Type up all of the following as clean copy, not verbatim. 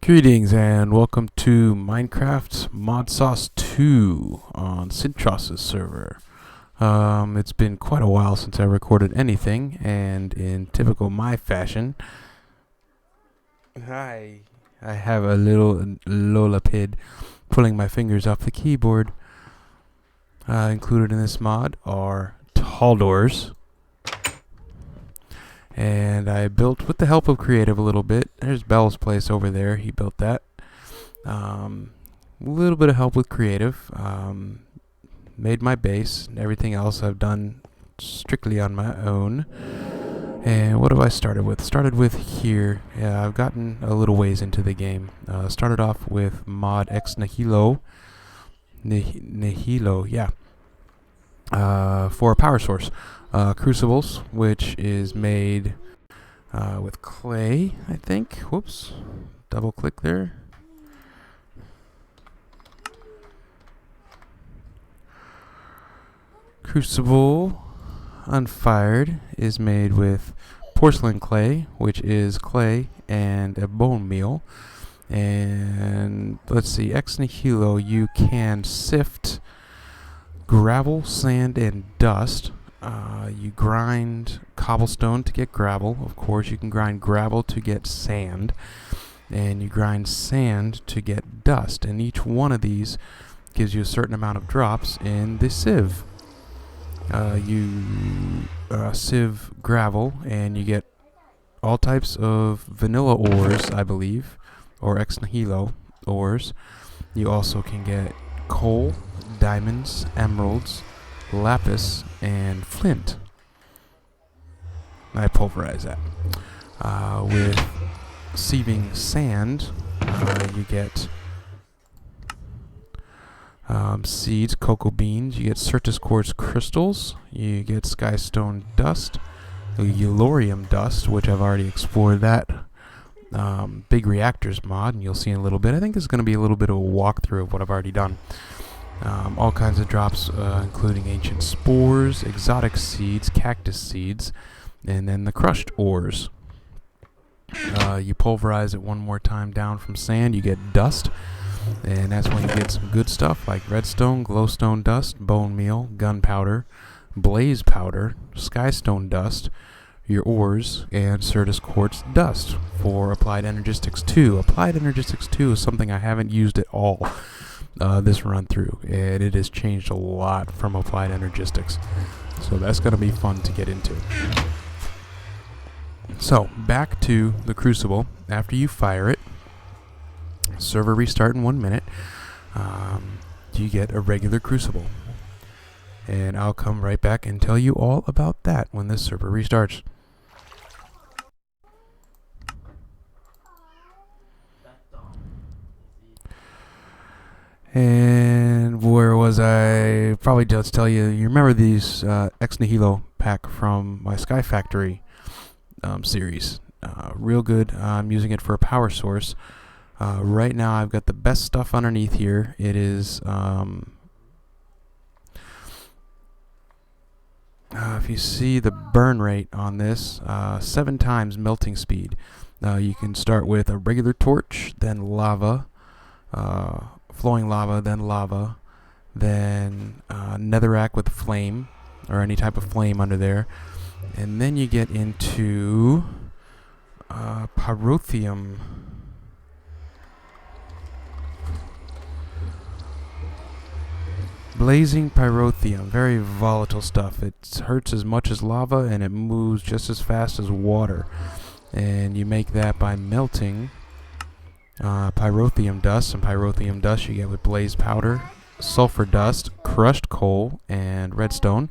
Greetings and welcome to Minecraft Modsauce 2 on Cyntraus' server. It's been quite a while since I recorded anything, and in typical my fashion, I have a little lolapid pulling my fingers off the keyboard. Included in this mod are tall doors. And I built, with the help of Creative a little bit. There's Bell's place over there. He built that. A little bit of help with Creative. Made my base. And everything else I've done strictly on my own. And what have I started with? Started with here. Yeah, I've gotten a little ways into the game. Started off with mod X Nihilo. Nihilo, yeah. For a power source. Crucibles, which is made with clay, I think. Whoops. Double click there. Crucible unfired is made with porcelain clay, which is clay and a bone meal. And let's see, ex nihilo, you can sift gravel, sand, and dust. You grind cobblestone to get gravel. Of course, you can grind gravel to get sand. And you grind sand to get dust. And each one of these gives you a certain amount of drops in the sieve. You sieve gravel and you get all types of vanilla ores, I believe, or ex nihilo ores. You also can get coal, diamonds, emeralds, lapis, and flint. I pulverize that. With sieving sand, you get seeds, cocoa beans, you get Cyntraus quartz crystals, you get skystone dust, eulorium dust, which I've already explored that. Big Reactors mod, and you'll see in a little bit. I think this is going to be a little bit of a walkthrough of what I've already done. All kinds of drops, including ancient spores, exotic seeds, cactus seeds, and then the crushed ores. You pulverize it one more time down from sand, you get dust, and that's when you get some good stuff like redstone, glowstone dust, bone meal, gunpowder, blaze powder, skystone dust, your ores, and Cyntraus quartz dust for Applied Energistics 2. Applied Energistics 2 is something I haven't used at all this run through, and it has changed a lot from Applied Energistics, so that's going to be fun to get into. So back to the crucible. After you fire it, server restart in 1 minute, you get a regular crucible, and I'll come right back and tell you all about that when this server restarts. And where was I? Probably just tell you. You remember these Ex Nihilo pack from my Sky Factory series? Real good. I'm using it for a power source. Right now, I've got the best stuff underneath here. It is if you see the burn rate on this, 7 times melting speed. You can start with a regular torch, then lava. Flowing lava, then netherrack with flame, or any type of flame under there, and then you get into pyrotheum. Blazing pyrotheum, very volatile stuff. It hurts as much as lava, and it moves just as fast as water. And you make that by melting pyrotheum dust. And pyrotheum dust you get with blaze powder, sulfur dust, crushed coal, and redstone.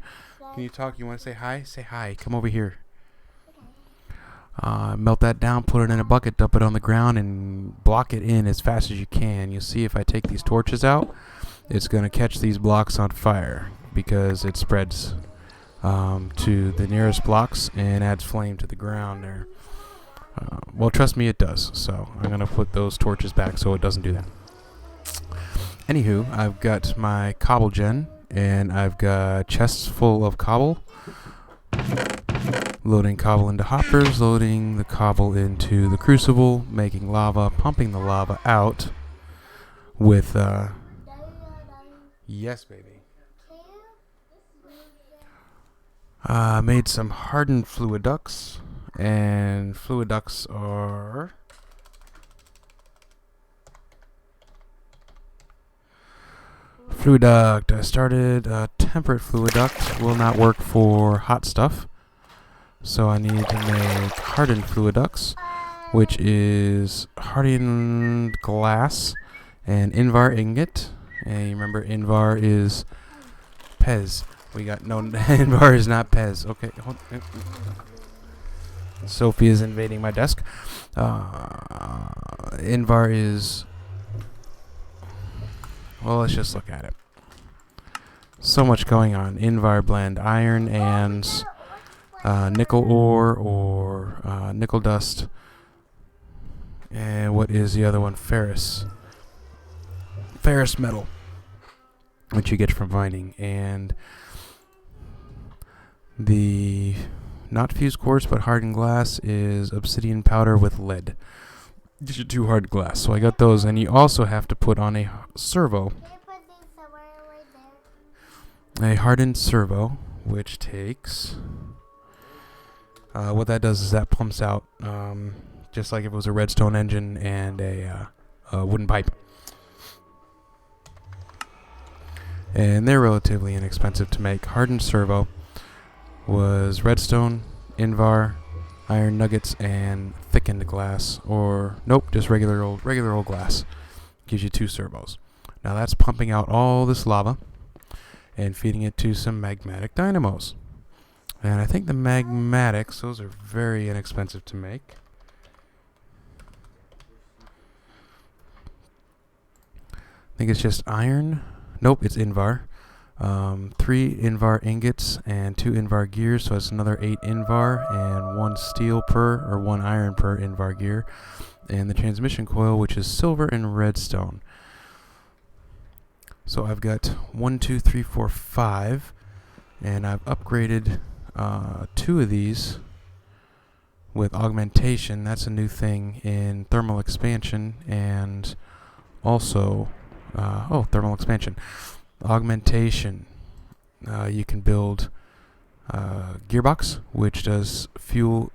Can you talk? You want to say hi? Say hi. Come over here. Melt that down, put it in a bucket, dump it on the ground, and block it in as fast as you can. You'll see if I take these torches out, it's going to catch these blocks on fire because it spreads to the nearest blocks and adds flame to the ground there. Well, trust me, it does. So I'm going to put those torches back so it doesn't do that. Anywho, I've got my cobble gen, and I've got chests full of cobble. Loading cobble into hoppers, loading the cobble into the crucible, making lava, pumping the lava out with, yes, baby. Made some hardened fluid ducts, and fluid ducts are fluid duct. I started a temperate fluid duct. Will not work for hot stuff, so I need to make hardened fluid ducts, which is hardened glass and Invar ingot. And you remember Invar is Pez. We got no Invar is not Pez. Okay, hold. Sophie is invading my desk. Invar is, well, let's just look at it. So much going on. Invar blend iron and nickel ore or nickel dust. And what is the other one? Ferrous. Ferrous metal, which you get from mining. And the not fused quartz but hardened glass is obsidian powder with lead. These are two hard glass. So I got those. And you also have to put on a servo. A hardened servo, which takes... what that does is that pumps out just like if it was a redstone engine and a wooden pipe. And they're relatively inexpensive to make. Hardened servo was redstone, Invar, iron nuggets, and thickened glass. Or nope, just regular old glass. Gives you two servos. Now that's pumping out all this lava and feeding it to some magmatic dynamos. And I think the magmatics, those are very inexpensive to make. I think it's just iron. Nope, it's Invar. 3 Invar ingots and 2 Invar gears, so it's another 8 Invar and 1 steel per, or 1 iron per Invar gear. And the transmission coil, which is silver and redstone. So I've got 1, 2, 3, 4, 5, and I've upgraded 2 of these with augmentation. That's a new thing in thermal expansion, and also thermal expansion. Augmentation. You can build gearbox, which does fuel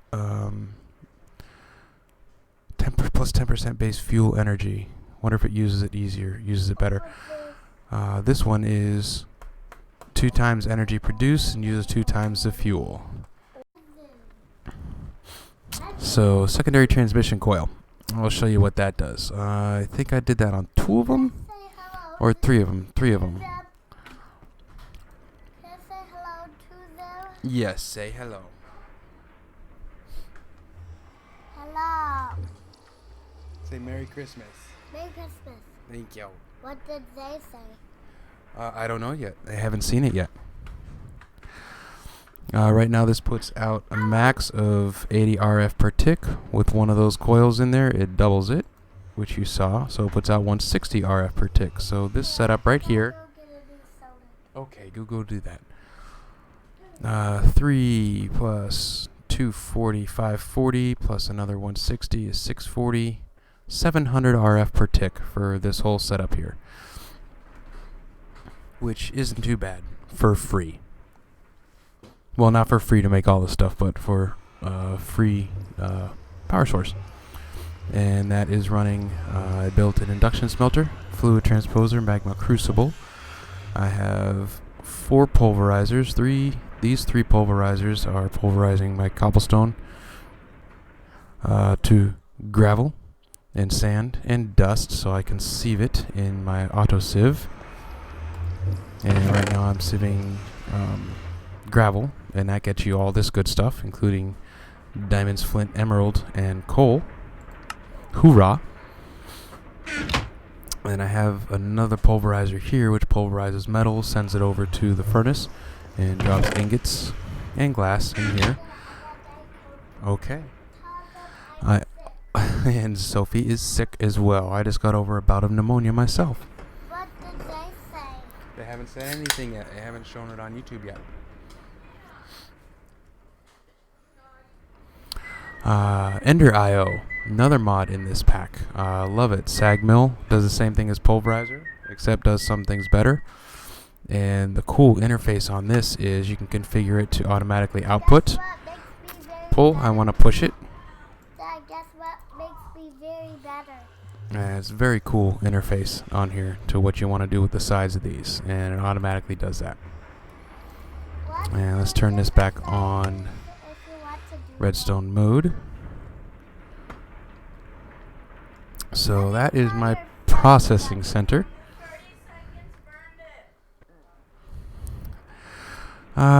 plus 10% base fuel energy. Wonder if it uses it better. This one is 2 times energy produced and uses 2 times the fuel. So secondary transmission coil. I'll show you what that does. I think I did that on 2 of them or 3 of them. 3 of them. Can I say hello to them? Yes, say hello. Hello. Say Merry Christmas. Merry Christmas. Thank you. What did they say? I don't know yet. I haven't seen it yet. Right now this puts out a max of 80 RF per tick. With one of those coils in there, it doubles it, which you saw. So it puts out 160 RF per tick. So this setup right here... Okay, go do that. 3 plus 240, 540, plus another 160 is 640. 700 RF per tick for this whole setup here. Which isn't too bad for free. Well, not for free to make all this stuff, but for free power source. And that is running, I built an induction smelter, fluid transposer, magma crucible. I have 4 pulverizers. These 3 pulverizers are pulverizing my cobblestone to gravel and sand and dust so I can sieve it in my auto sieve. And right now I'm sieving gravel, and that gets you all this good stuff, including diamonds, flint, emerald, and coal. Hoorah! And I have another pulverizer here which pulverizes metal, sends it over to the furnace, and drops ingots and glass in here. Okay. And Sophie is sick as well. I just got over a bout of pneumonia myself. What did they say? They haven't said anything yet. They haven't shown it on YouTube yet. Ender IO, another mod in this pack. Love it. Sag Mill does the same thing as Pulverizer, except does some things better. And the cool interface on this is you can configure it to automatically output. Pull, I want to push it. Dad, guess what makes me very better? It's a very cool interface on here to what you want to do with the size of these, and it automatically does that. And let's turn this back on redstone mode. So that is my processing center.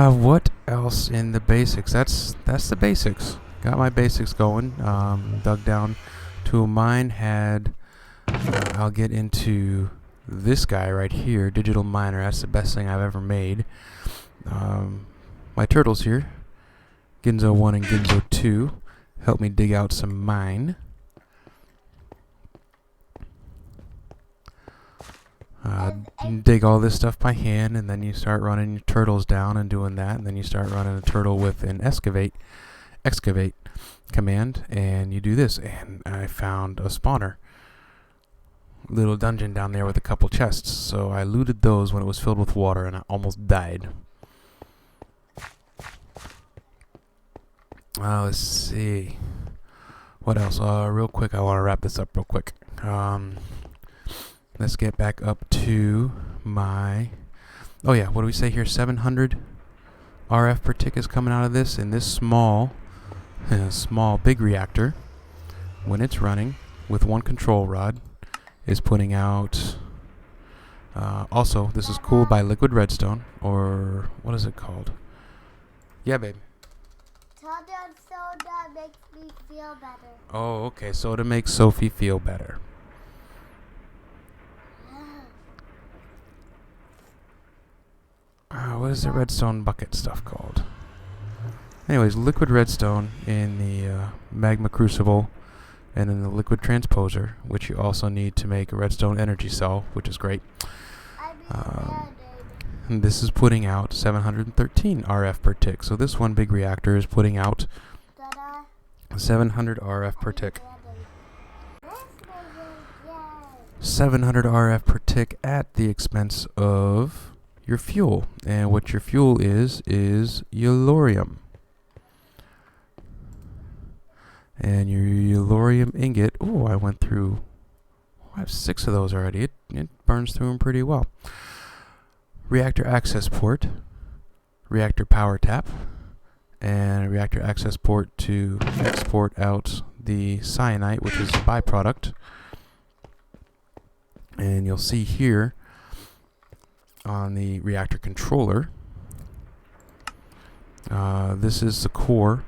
What else in the basics? That's the basics. Got my basics going. Dug down to a mine. I'll get into this guy right here, digital miner. That's the best thing I've ever made. My turtles here, Ginzo 1 and Ginzo 2, help me dig out some mine. Dig all this stuff by hand, and then you start running your turtles down and doing that, and then you start running a turtle with an excavate command, and you do this. And I found a spawner, little dungeon down there with a couple chests, so I looted those when it was filled with water, and I almost died. Let's see. What else? Real quick, I want to wrap this up real quick. Let's get back up to my... Oh yeah, what do we say here? 700 RF per tick is coming out of this, and this small big reactor, when it's running with one control rod, is putting out... also, this is cooled by liquid redstone, or what is it called? Yeah, babe. Soda makes me feel better. Oh, okay. Soda makes Sophie feel better. What is the redstone bucket stuff called? Anyways, liquid redstone in the magma crucible, and in the liquid transposer, which you also need to make a redstone energy cell, which is great. And this is putting out 713 RF per tick. So this one big reactor is putting out 700 RF per tick. 700 RF per tick at the expense of your fuel. And what your fuel is yellorium. And your yellorium ingot, oh, I went through, I have 6 of those already. It burns through them pretty well. Reactor access port, reactor power tap, and a reactor access port to export out the cyanite, which is a byproduct. And you'll see here on the reactor controller, this is the core,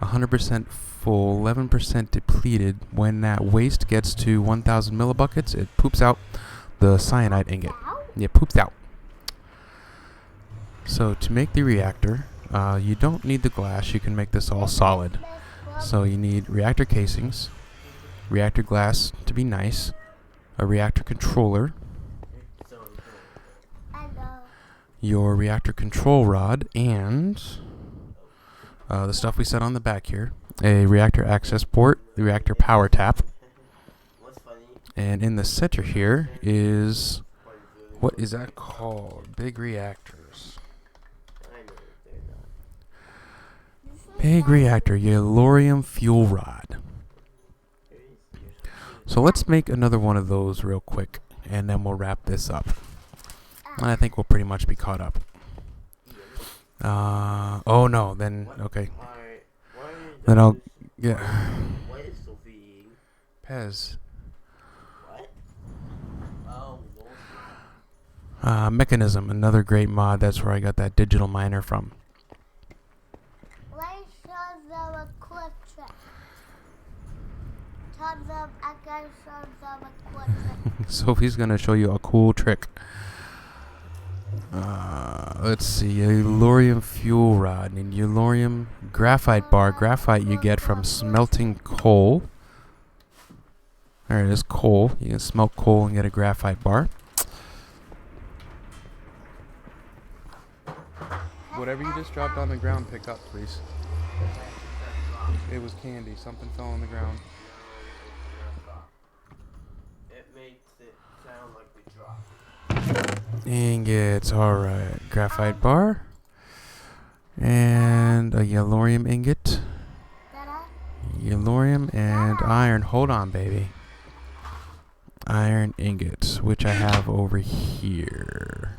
100% full, 11% depleted. When that waste gets to 1,000 millibuckets, it poops out the cyanide ingot. It poops out. So to make the reactor, you don't need the glass. You can make this all solid. So you need reactor casings, reactor glass to be nice, a reactor controller, your reactor control rod, and the stuff we set on the back here, a reactor access port, the reactor power tap, and in the center here is, what is that called? Big reactors. Big reactor, yellorium fuel rod. So let's make another one of those real quick, and then we'll wrap this up. And I think we'll pretty much be caught up. Oh no, then, okay. Then I'll, yeah. Pez. Mechanism, another great mod. That's where I got that digital miner from. Sophie's gonna show you a cool trick. Let's see, yellorium fuel rod and yellorium graphite bar. Graphite you get from smelting coal. There it is, coal. You can smelt coal and get a graphite bar. Whatever you just dropped on the ground, pick up, please. It was candy. Something fell on the ground. It makes it sound like we dropped. Ingots. Alright. Graphite bar. And a yellorium ingot. Dada. Yellorium and iron. Hold on, baby. Iron ingots, which I have over here.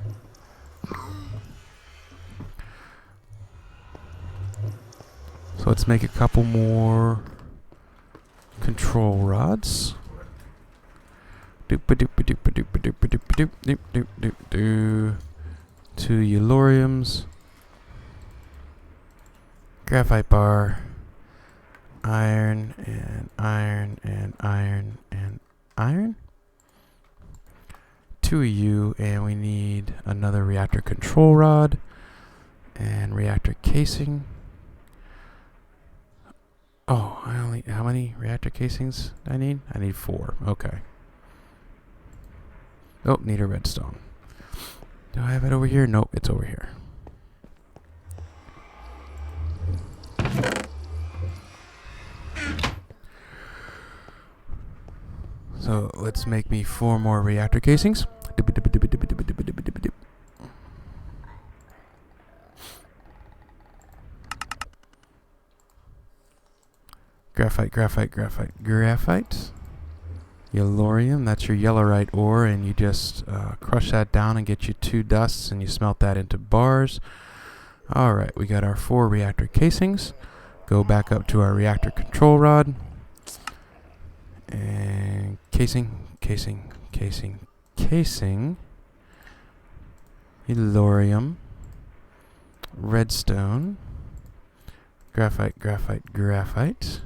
So let's make a couple more control rods. Two yelloriums. Graphite bar. Iron and iron and iron and iron. 2 of you, and we need another reactor control rod and reactor casing. Oh, how many reactor casings do I need? I need 4. Okay. Oh, need a redstone. Do I have it over here? Nope, it's over here. So let's make me 4 more reactor casings. Graphite, graphite, graphite, graphite. Yellorium, that's your yellorite ore, and you just crush that down and get you 2 dusts, and you smelt that into bars. Alright, we got our 4 reactor casings. Go back up to our reactor control rod. And casing, casing, casing, casing. Yellorium. Redstone. Graphite, graphite, graphite.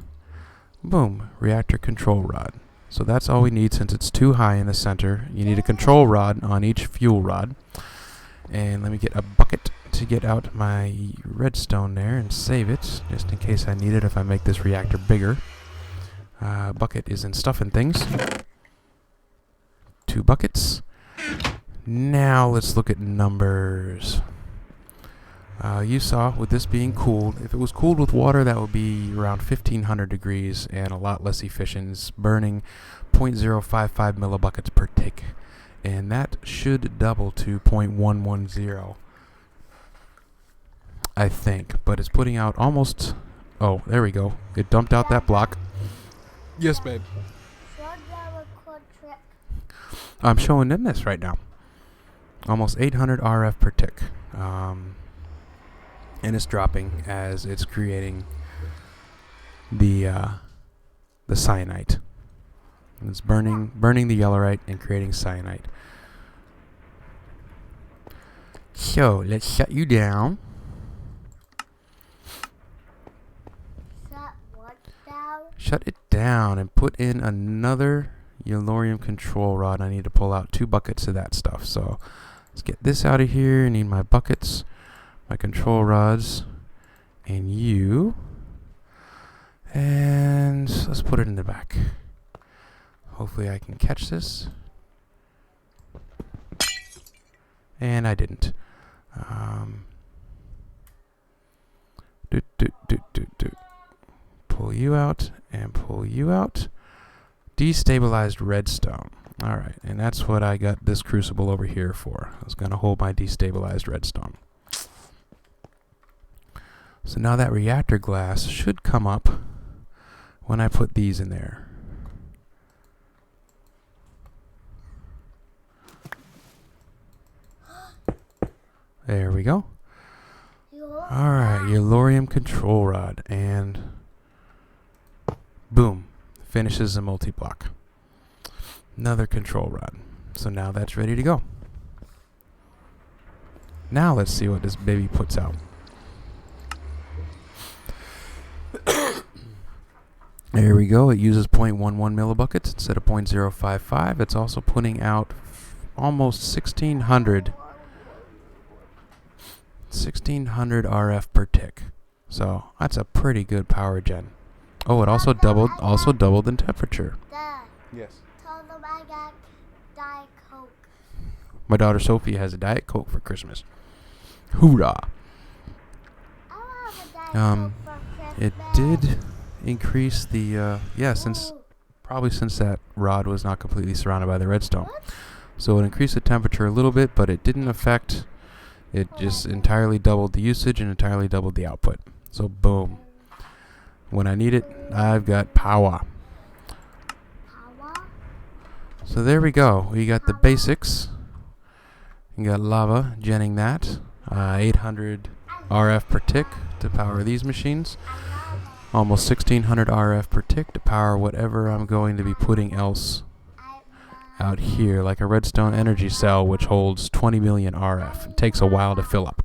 Boom, reactor control rod. So that's all we need since it's too high in the center. You need a control rod on each fuel rod. And let me get a bucket to get out my redstone there and save it, just in case I need it if I make this reactor bigger. Bucket is in stuff and things. 2 buckets. Now let's look at numbers. You saw, with this being cooled, if it was cooled with water, that would be around 1500 degrees and a lot less efficient. It's burning 0.055 millibuckets per tick. And that should double to 0.110, I think. But it's putting out almost... Oh, there we go. It dumped out that block. Yes, babe. I'm showing them this right now. Almost 800 RF per tick. And it's dropping as it's creating the cyanite. And it's burning the yellorite and creating cyanite. So let's shut you down. Shut it down and put in another yellorium control rod. I need to pull out 2 buckets of that stuff. So let's get this out of here. I need my buckets, my control rods, and you. And let's put it in the back. Hopefully I can catch this. And I didn't. Pull you out and pull you out. Destabilized redstone. Alright, and that's what I got this crucible over here for. I was going to hold my destabilized redstone. So now that reactor glass should come up when I put these in there. There we go. Alright, yellorium control rod, and boom, finishes the multi-block. Another control rod. So now that's ready to go. Now let's see what this baby puts out. There we go. It uses 0.11 millibuckets instead of 0.055. It's also putting out almost 1600 RF per tick. So that's a pretty good power gen. Oh, it also doubled in temperature. Dad, Yes. tell them I got Diet Coke. My daughter Sophie has a Diet Coke for Christmas. Hoorah! I want a Diet Coke for Christmas. It did increase the probably since that rod was not completely surrounded by the redstone. So it increased the temperature a little bit, but it didn't affect. It just entirely doubled the usage and entirely doubled the output. So boom. When I need it, I've got power. So there we go. We got the basics. You got lava genning that. 800 RF per tick to power these machines. Almost 1600 RF per tick to power whatever I'm going to be putting else out here, like a redstone energy cell which holds 20 million RF. It takes a while to fill up.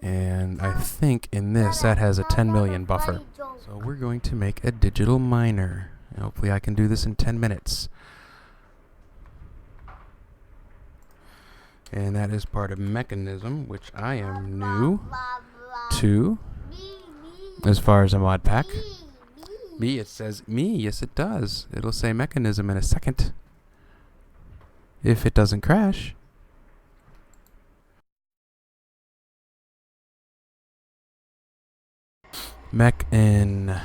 And I think in this that has a 10 million buffer. So we're going to make a digital miner. Hopefully I can do this in 10 minutes. And that is part of Mechanism, which I am new to as far as a mod pack. Me, it says me. Yes, it does. It'll say Mechanism in a second. If it doesn't crash. Mech in.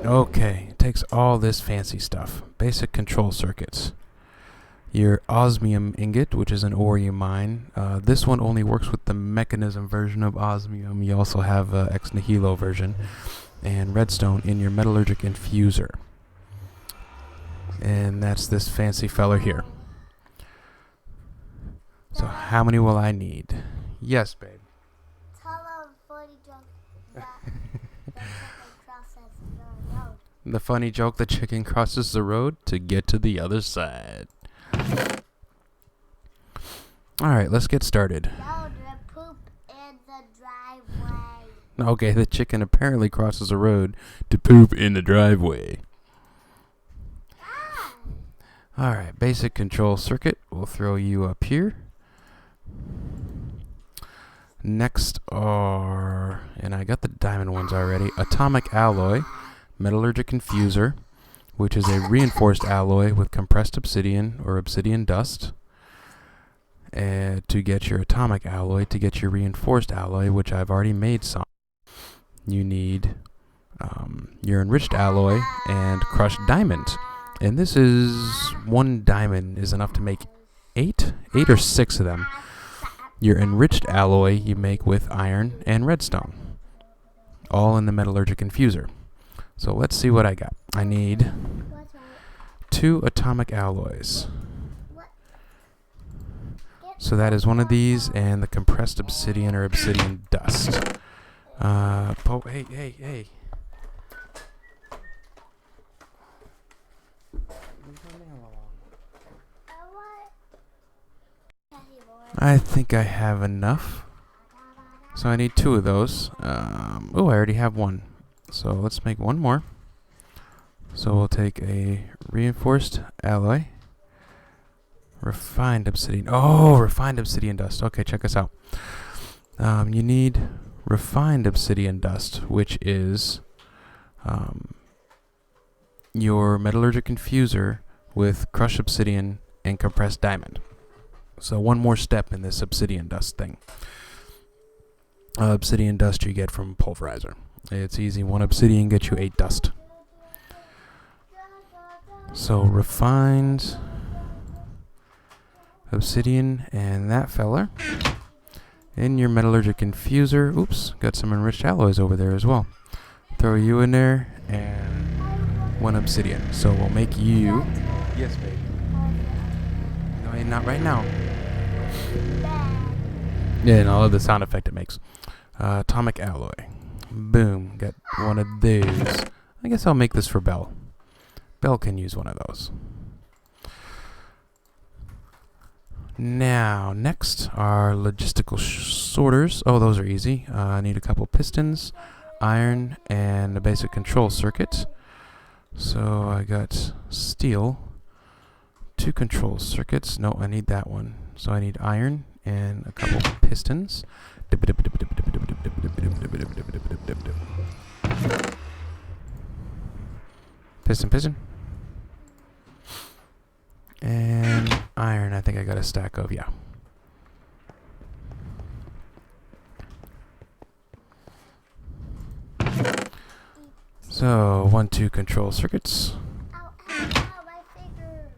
Okay, it takes all this fancy stuff. Basic control circuits. Your osmium ingot, which is an ore you mine. This one only works with the Mechanism version of osmium. You also have ex nihilo version. And redstone in your metallurgic infuser. And that's this fancy feller here. So how many will I need? Yes, babe. Tell them funny joke that the chicken crosses the road. The funny joke, the chicken crosses the road to get to the other side. Alright, let's get started. No, the poop in the driveway. Okay, the chicken apparently crosses the road to poop in the driveway. Alright, basic control circuit. We'll throw you up here. Next are, and I got the diamond ones already, atomic alloy, metallurgic infuser, which is a reinforced alloy with compressed obsidian or obsidian dust. To get your atomic alloy, to get your reinforced alloy, which I've already made some, you need your enriched alloy and crushed diamond. And this is 1 diamond is enough to make 8 or 6 of them. Your enriched alloy you make with iron and redstone, all in the metallurgic infuser. So let's see what I got. I need 2 atomic alloys. So that is one of these and the compressed obsidian or obsidian dust. Hey. I think I have enough. So I need 2 of those. I already have 1. So let's make 1 more. So we'll take a reinforced alloy. Refined obsidian. Oh, refined obsidian dust. Okay, check this out. You need refined obsidian dust, which is your metallurgic infuser with crushed obsidian and compressed diamond. So 1 more step in this obsidian dust thing. Obsidian dust you get from pulverizer. It's easy. 1 obsidian gets you 8 dust. So refined obsidian and that feller. In your metallurgic infuser. Oops, got some enriched alloys over there as well. Throw you in there and 1 obsidian. So we'll make you. Yes, baby. No, not right now. Yeah, and I love the sound effect it makes. Atomic alloy. Boom. Got 1 of those. I guess I'll make this for Bell. Bell can use 1 of those. Now, next are logistical sorters. Oh, those are easy. I need a couple pistons, iron, and a basic control circuit. So I got steel, 2 control circuits. No, I need that one. So I need iron and a couple pistons. Piston. And iron, I think I got a stack of, yeah. So 1, 2 control circuits. Ow, ow, ow, my finger.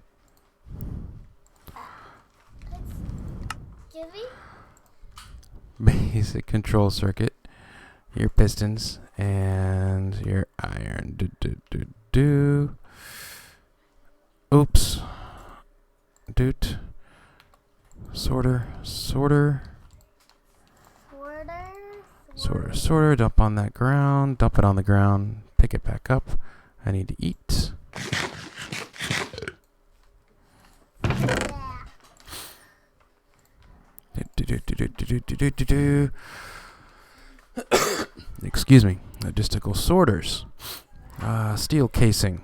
It's Gibby? Basic control circuit. Your pistons and your iron. Oops. Doot. Sorter. Sorter. Dump on that ground. Dump it on the ground. Pick it back up. I need to eat. Yeah. Excuse me. Logistical sorters. Steel casing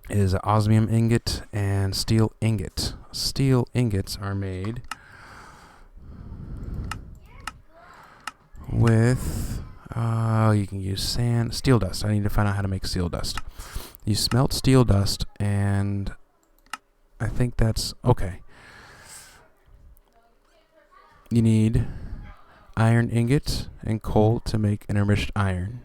is osmium ingot and steel ingot. Steel ingots are made with you can use sand, steel dust. I need to find out how to make steel dust. You smelt steel dust, and I think that's okay. You need iron ingot and coal to make an enriched iron.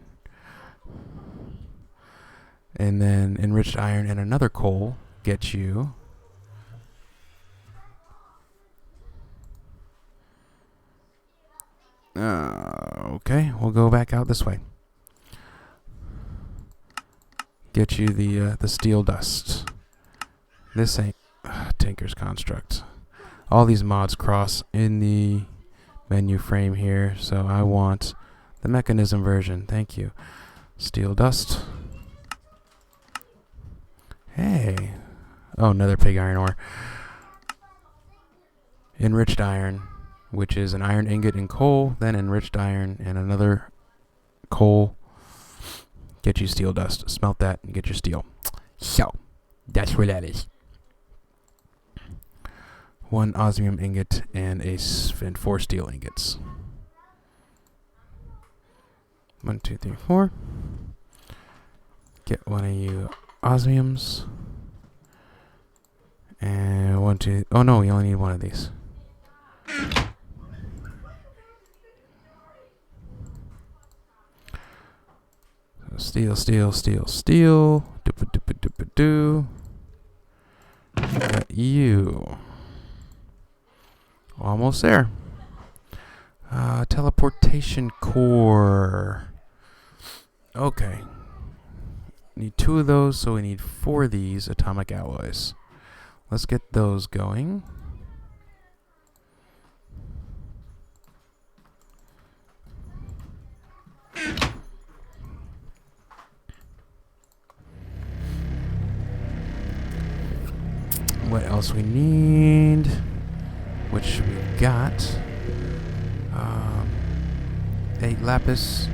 And then enriched iron and another coal get you okay, we'll go back out this way. Get you the steel dust. This ain't Tinker's Construct. All these mods cross in the menu frame here, so I want the mechanism version. Thank you. Steel dust. Hey. Oh, another pig iron ore. Enriched iron, which is an iron ingot and coal, then enriched iron and another coal. Get you steel dust. Smelt that and get your steel. So, that's what that is. 1 osmium ingot and 4 steel ingots. 1, 2, 3, 4. Get one of you osmiums. And 1, 2. Oh no, we only need one of these. So steel. Doo. Got you. Almost there. Teleportation core. Okay. Need 2 of those, so we need 4 of these atomic alloys. Let's get those going. What else we need? Which we got 8 lapis,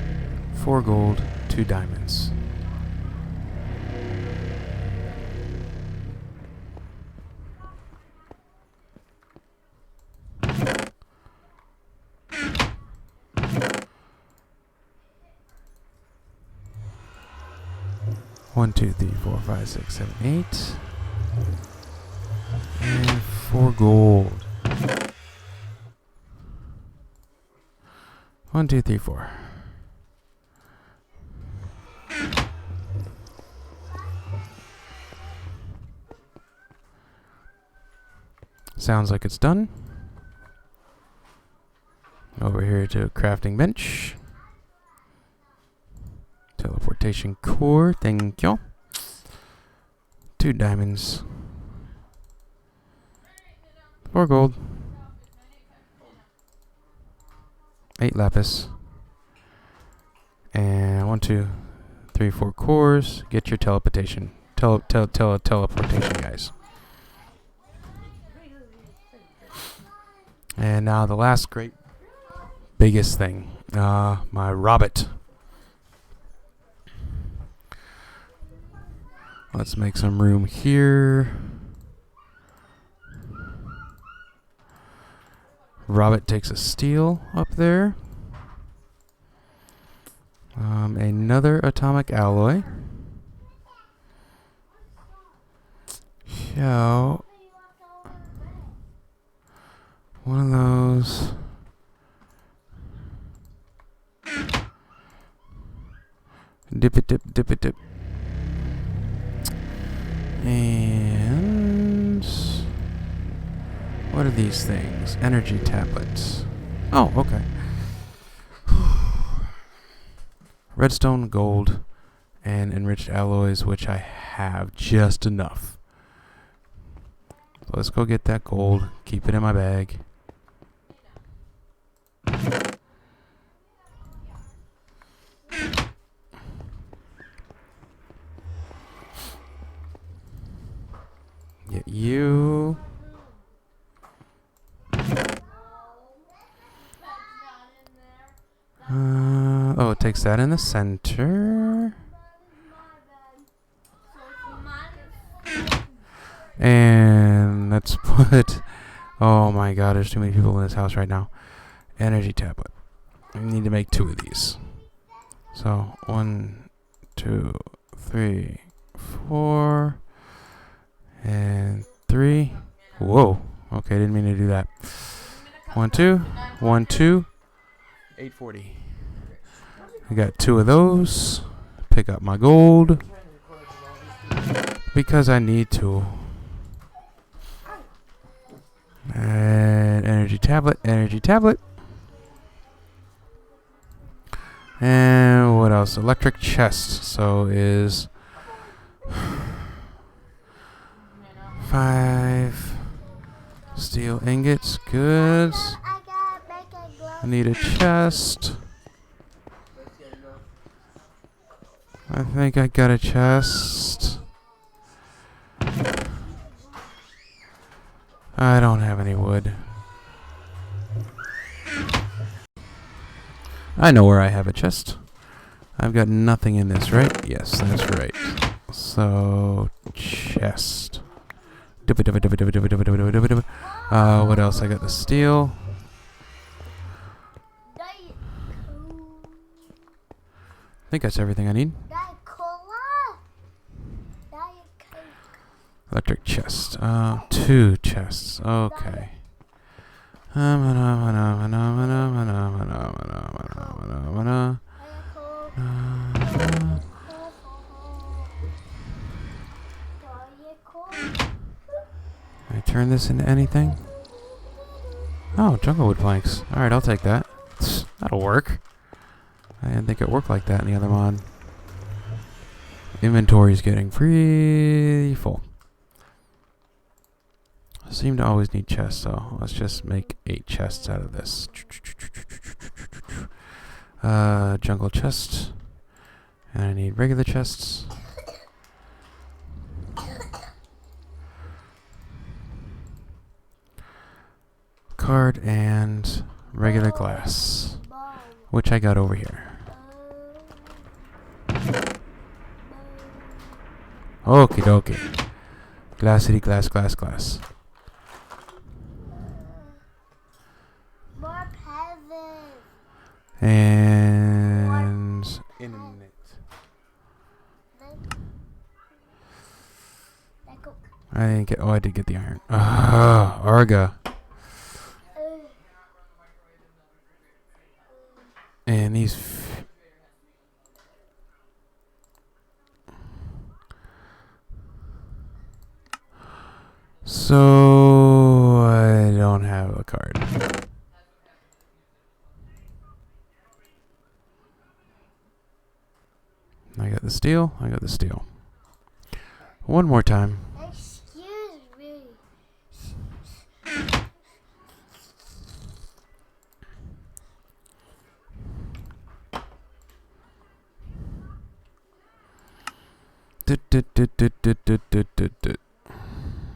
4 gold, 2 diamonds. One, 2, 3, 4, 5, 6, 7, 8. And 4 gold. 1, 2, 3, 4. Sounds like it's done. Over here to crafting bench. Teleportation core, thank you. 2 diamonds. 4 gold. 8 lapis. And 1, 2, 3, 4 cores. Get your teleportation. Teleportation, guys. And now the last great, biggest thing. My Robot. Let's make some room here. Robert takes a steel up there. Another atomic alloy. So, one of those. Dip it, dip, dip it, dip. And what are these things? Energy tablets. Oh, okay. Redstone, gold, and enriched alloys, which I have just enough. So let's go get that gold. Keep it in my bag. Get you. Oh, it takes that in the center. And let's put... Oh my god, there's too many people in this house right now. Energy tablet. I need to make 2 of these. So, 1, 2, 3, 4... And 3. Whoa. Okay, didn't mean to do that. 1, 2. 1, 2. 840. I got 2 of those. Pick up my gold. Because I need to. And energy tablet. Energy tablet. And what else? Electric chest. So is... 5 steel ingots. Good. I need a chest. I think I got a chest. I don't have any wood. I know where I have a chest. I've got nothing in this, right? Yes, that's right. So, chest. What else? I got the steel. I think that's everything I need. Electric chest. 2 chests. Okay. Can I turn this into anything? Oh, jungle wood planks. Alright, I'll take that. That'll work. I didn't think it worked like that in the other mod. Inventory's getting pretty full. I seem to always need chests, so let's just make 8 chests out of this. Jungle chest. And I need regular chests. Card and regular glass, which I got over here. Okie dokie. Glassity, glass, glass, glass. More peasants. And in a minute. I didn't get. Oh, I did get the iron. Ah, Arga. And these. So I don't have a card. I got the steel. I got the steel. One more time. Excuse me.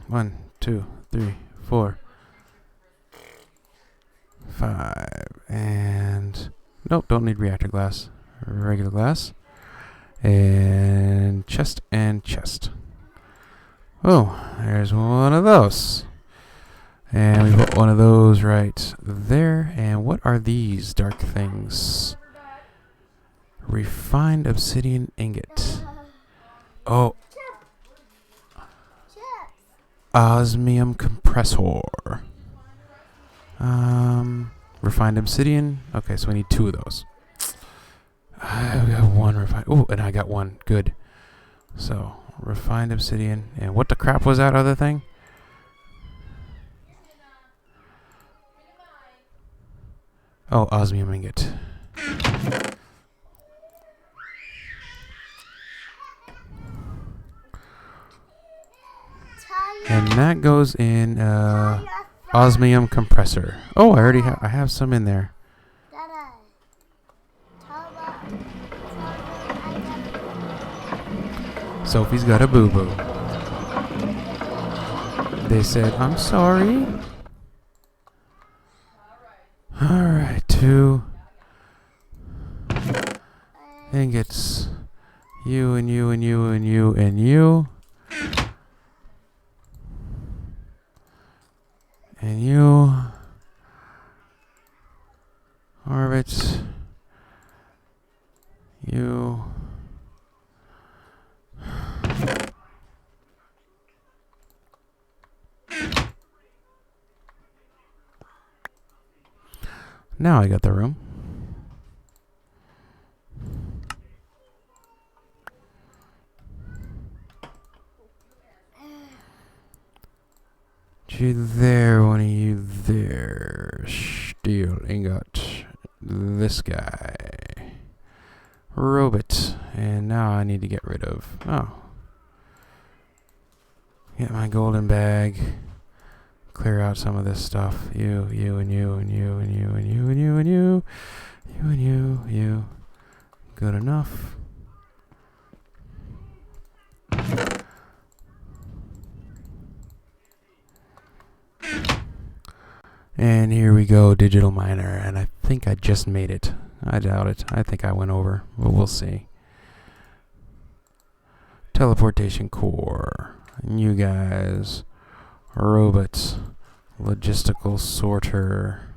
One, 2, 3, 4, 5, and nope, don't need reactor glass. Regular glass. And chest and chest. Oh, there's one of those. And we put one of those right there. And what are these dark things? Refined obsidian ingot. Oh. Osmium compressor. Refined obsidian. Okay, so we need 2 of those. I got one refined. Oh, and I got one. Good. So, refined obsidian. And what the crap was that other thing? Oh, osmium ingot. And that goes in osmium compressor. Oh, I already I have some in there. Sophie's got a boo-boo. They said, I'm sorry. Alright, 2 ingots. You and you and you and you and you. And you. Orbit. You. Now I got the room. You there, one of you there. Steel ingot. This guy. Robot. And now I need to get rid of. Oh. Get my golden bag. Clear out some of this stuff. You and you and you and you and you and you and you and you. You and you. Good enough. And here we go, digital miner, and I think I just made it. I doubt it. I think I went over, but we'll see. Teleportation core. And you guys. Robots. Logistical sorter.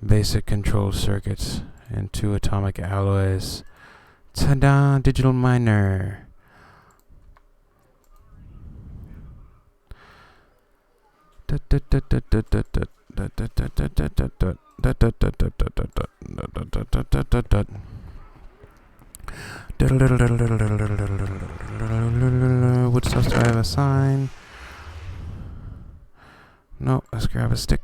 Basic control circuits. And 2 atomic alloys. Ta-da! Digital miner. What stuff do I have a sign? No, let's grab a stick.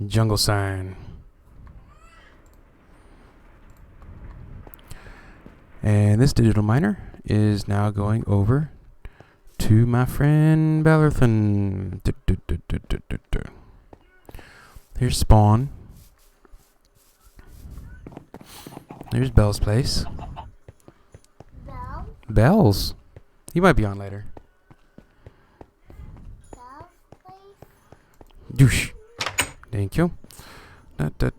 Jungle sign. And this digital miner is now going over to my friend Ballerthan. Here's spawn. There's Bell's place. Bell? Bells. He might be on later. Bell's place? Douche. Thank you. What are you doing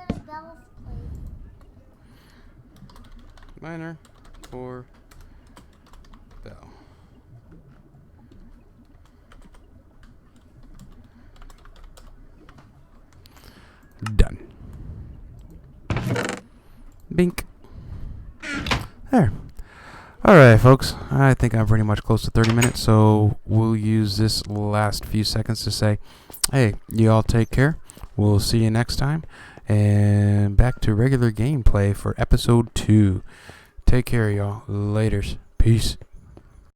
at Bell's place? Miner for Bell. Done. Bink. There. Alright, folks. I think I'm pretty much close to 30 minutes, so we'll use this last few seconds to say, hey, you all take care. We'll see you next time. And back to regular gameplay for episode 2. Take care, y'all. Laters. Peace.